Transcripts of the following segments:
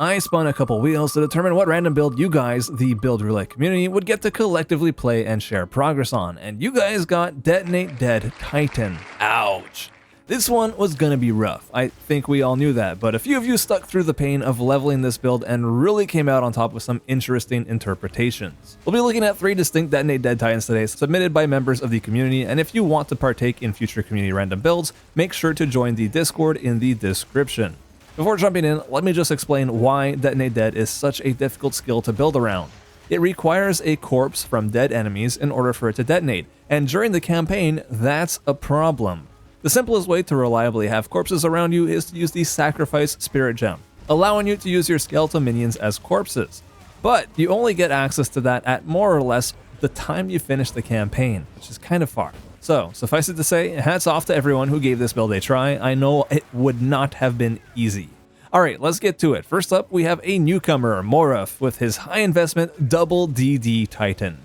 I spun a couple wheels to determine what random build you guys, the Build Roulette community, would get to collectively play and share progress on, and you guys got Detonate Dead Titan. Ouch. This one was gonna be rough. I think we all knew that, but a few of you stuck through the pain of leveling this build and really came out on top with some interesting interpretations. We'll be looking at 3 distinct Detonate Dead Titans today, submitted by members of the community, and if you want to partake in future community random builds, make sure to join the Discord in the description. Before jumping in, let me just explain why Detonate Dead is such a difficult skill to build around. It requires a corpse from dead enemies in order for it to detonate, and during the campaign, that's a problem. The simplest way to reliably have corpses around you is to use the Sacrifice Spirit Gem, allowing you to use your skeletal minions as corpses. But you only get access to that at more or less the time you finish the campaign, which is kind of far. So, suffice it to say, hats off to everyone who gave this build a try. I know it would not have been easy. Alright, let's get to it. First up, we have a newcomer, Moruff, with his high investment double DD Titan.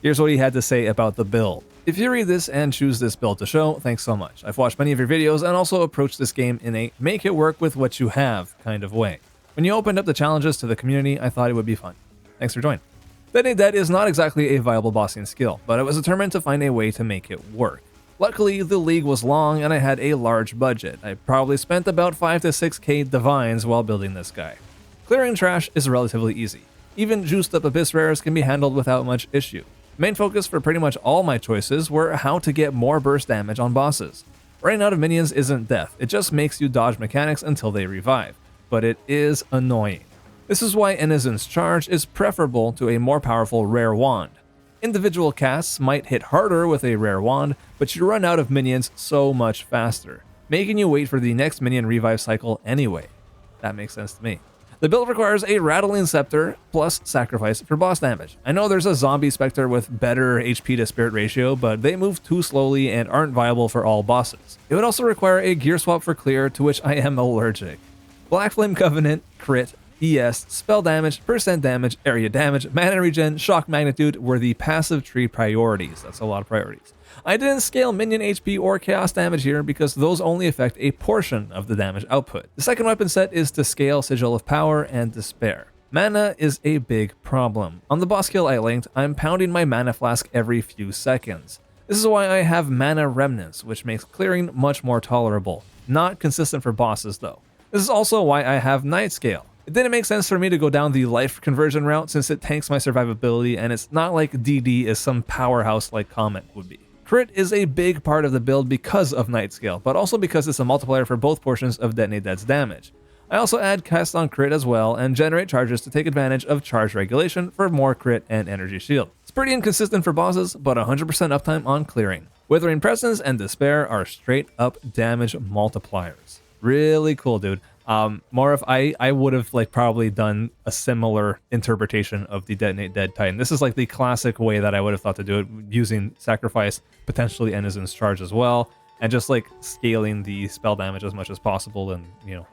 Here's what he had to say about the build. If you read this and choose this build to show, thanks so much. I've watched many of your videos and also approached this game in a make it work with what you have kind of way. When you opened up the challenges to the community, I thought it would be fun. Thanks for joining. Detonate Dead is not exactly a viable bossing skill, but I was determined to find a way to make it work. Luckily, the league was long and I had a large budget. I probably spent about 5 to 6k divines while building this guy. Clearing trash is relatively easy. Even juiced up abyss rares can be handled without much issue. Main focus for pretty much all my choices were how to get more burst damage on bosses. Running out of minions isn't death, it just makes you dodge mechanics until they revive, but it is annoying. This is why Enizen's Charge is preferable to a more powerful rare wand. Individual casts might hit harder with a rare wand, but you run out of minions so much faster, making you wait for the next minion revive cycle anyway. That makes sense to me. The build requires a Rattling Scepter plus Sacrifice for boss damage. I know there's a Zombie Spectre with better HP to Spirit ratio, but they move too slowly and aren't viable for all bosses. It would also require a gear swap for clear, to which I am allergic. Black Flame Covenant, crit, ES, spell damage, percent damage, area damage, mana regen, shock magnitude were the passive tree priorities. That's a lot of priorities. I didn't scale minion HP or chaos damage here because those only affect a portion of the damage output. The second weapon set is to scale Sigil of Power and Despair. Mana is a big problem. On the boss kill I linked, I'm pounding my mana flask every few seconds. This is why I have Mana Remnants, which makes clearing much more tolerable. Not consistent for bosses though. This is also why I have Night Scale. It didn't make sense for me to go down the life conversion route since it tanks my survivability and it's not like DD is some powerhouse like Comet would be. Crit is a big part of the build because of Night Scale, but also because it's a multiplier for both portions of Detonate Dead's damage. I also add Cast on Crit as well and generate charges to take advantage of charge regulation for more crit and energy shield. It's pretty inconsistent for bosses, but 100% uptime on clearing. Withering Presence and Despair are straight up damage multipliers. Really cool, dude. Moruff, I would have probably done a similar interpretation of the Detonate Dead Titan. This is like the classic way that I would have thought to do it, using Sacrifice, potentially Enizen's Charge as well, and just scaling the spell damage as much as possible and,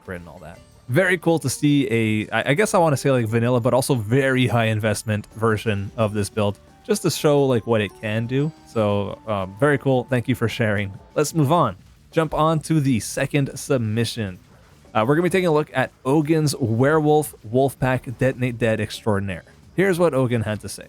crit and all that. Very cool to see I guess I want to say vanilla, but also very high investment version of this build, just to show what it can do. So very cool. Thank you for sharing. Let's move on. Jump on to the second submission. We're going to be taking a look at Ogen's Werewolf Wolfpack Detonate Dead Extraordinaire. Here's what Ogen had to say.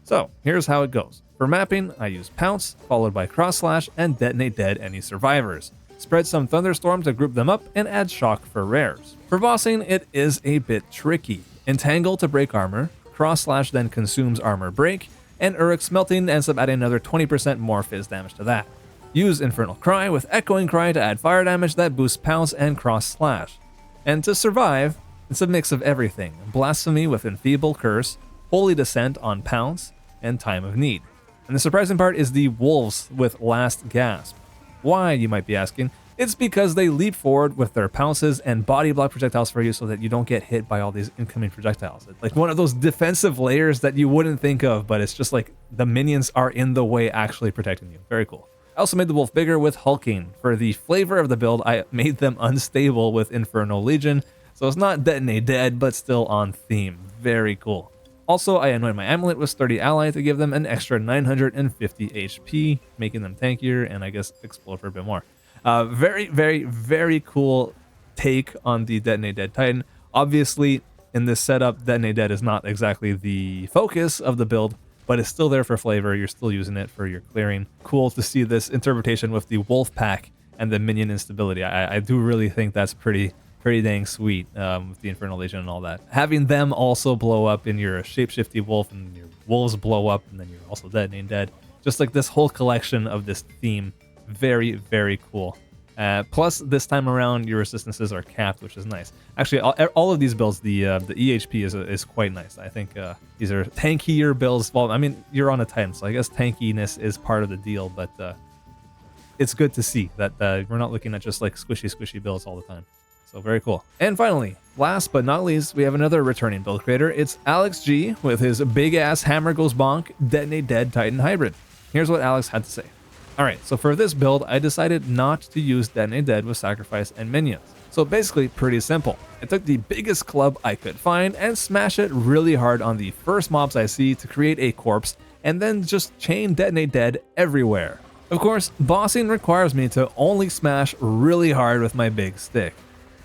So, here's how it goes. For mapping, I use Pounce, followed by Cross Slash, and Detonate Dead any survivors. Spread some Thunderstorm to group them up, and add Shock for rares. For bossing, it is a bit tricky. Entangle to break armor, Cross Slash then consumes armor break, and Uruk Smelting ends up adding another 20% more fizz damage to that. Use Infernal Cry with Echoing Cry to add fire damage that boosts Pounce and Cross Slash. And to survive, it's a mix of everything. Blasphemy with Enfeeble Curse, Holy Descent on Pounce, and Time of Need. And the surprising part is the Wolves with Last Gasp. Why, you might be asking? It's because they leap forward with their pounces and body block projectiles for you so that you don't get hit by all these incoming projectiles. It's like one of those defensive layers that you wouldn't think of, but it's just the minions are in the way actually protecting you. Very cool. I also made the wolf bigger with hulking. For the flavor of the build, I made them unstable with Infernal Legion, so it's not Detonate Dead, but still on theme. Very cool. Also, I anoint my amulet with Sturdy Ally to give them an extra 950 HP, making them tankier and I guess explode for a bit more. Very, very, very cool take on the Detonate Dead Titan. Obviously, in this setup, Detonate Dead is not exactly the focus of the build, but it's still there for flavor. You're still using it for your clearing. Cool to see this interpretation with the Werepack and the minion instability. I do really think that's pretty dang sweet with the Infernal Legion and all that. Having them also blow up in your shapeshifty wolf and your wolves blow up and then you're also Detonate Dead. Just like this whole collection of this theme. Very, very cool. Plus, this time around, your resistances are capped, which is nice. Actually, all of these builds, the EHP is quite nice. I think these are tankier builds. Well, I mean, you're on a Titan, so I guess tankiness is part of the deal, but it's good to see that we're not looking at just like squishy builds all the time. So very cool. And finally, last but not least, we have another returning build creator. It's Alex G with his big-ass Hammer Goes Bonk Detonate Dead Titan hybrid. Here's what Alex had to say. Alright, so for this build, I decided not to use Detonate Dead with Sacrifice and Minions. So basically, pretty simple. I took the biggest club I could find and smashed it really hard on the first mobs I see to create a corpse, and then just chain Detonate Dead everywhere. Of course, bossing requires me to only smash really hard with my big stick.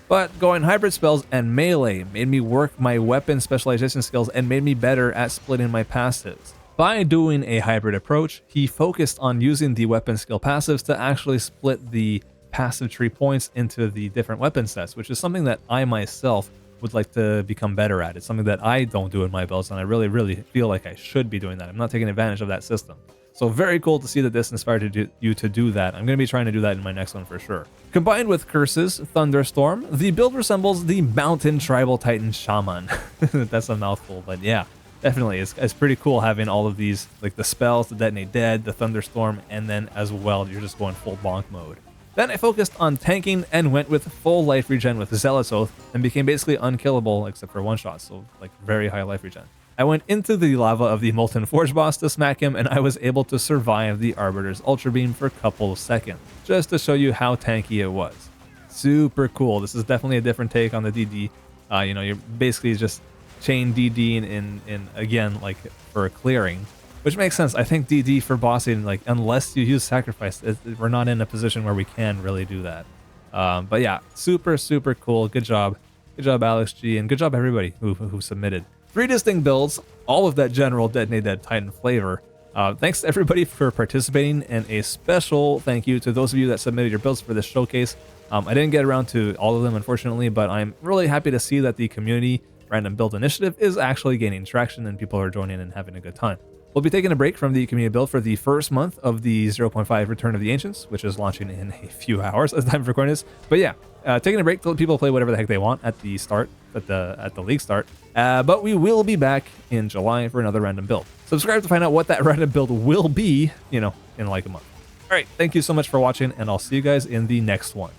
But going hybrid spells and melee made me work my weapon specialization skills and made me better at splitting my passives. By doing a hybrid approach, he focused on using the weapon skill passives to actually split the passive tree points into the different weapon sets, which is something that I myself would like to become better at. It's something that I don't do in my builds, and I really feel like I should be doing that. I'm not taking advantage of that system. So very cool to see that this inspired you to do that. I'm going to be trying to do that in my next one for sure. Combined with Curses, Thunderstorm, the build resembles the Mountain Tribal Titan Shaman. That's a mouthful, but yeah. Definitely, it's pretty cool having all of these, like the spells, the Detonate Dead, the Thunderstorm, and then as well, you're just going full bonk mode. Then I focused on tanking and went with full life regen with Zealot's Oath and became basically unkillable except for one shot, so like very high life regen. I went into the lava of the Molten Forge boss to smack him, and I was able to survive the Arbiter's Ultra Beam for a couple of seconds, just to show you how tanky it was. Super cool. This is definitely a different take on the DD. You know, you're basically just chain DD in again, like for clearing, which makes sense. I think DD for bossing, like unless you use Sacrifice, we're not in a position where we can really do that. But yeah, super cool. Good job Alex G, and good job everybody who submitted. 3 distinct builds, all of that general Detonate Dead Titan flavor. Thanks to everybody for participating, and a special thank you to those of you that submitted your builds for this showcase. I didn't get around to all of them, unfortunately, but I'm really happy to see that the community random build initiative is actually gaining traction and people are joining and having a good time. We'll be taking a break from the community build for the first month of the 0.5 Return of the Ancients, which is launching in a few hours at the time of recording this. But yeah, taking a break to let people play whatever the heck they want at the start, at the league start. But we will be back in July for another random build. Subscribe to find out what that random build will be, you know, in like a month. All right, thank you so much for watching, and I'll see you guys in the next one.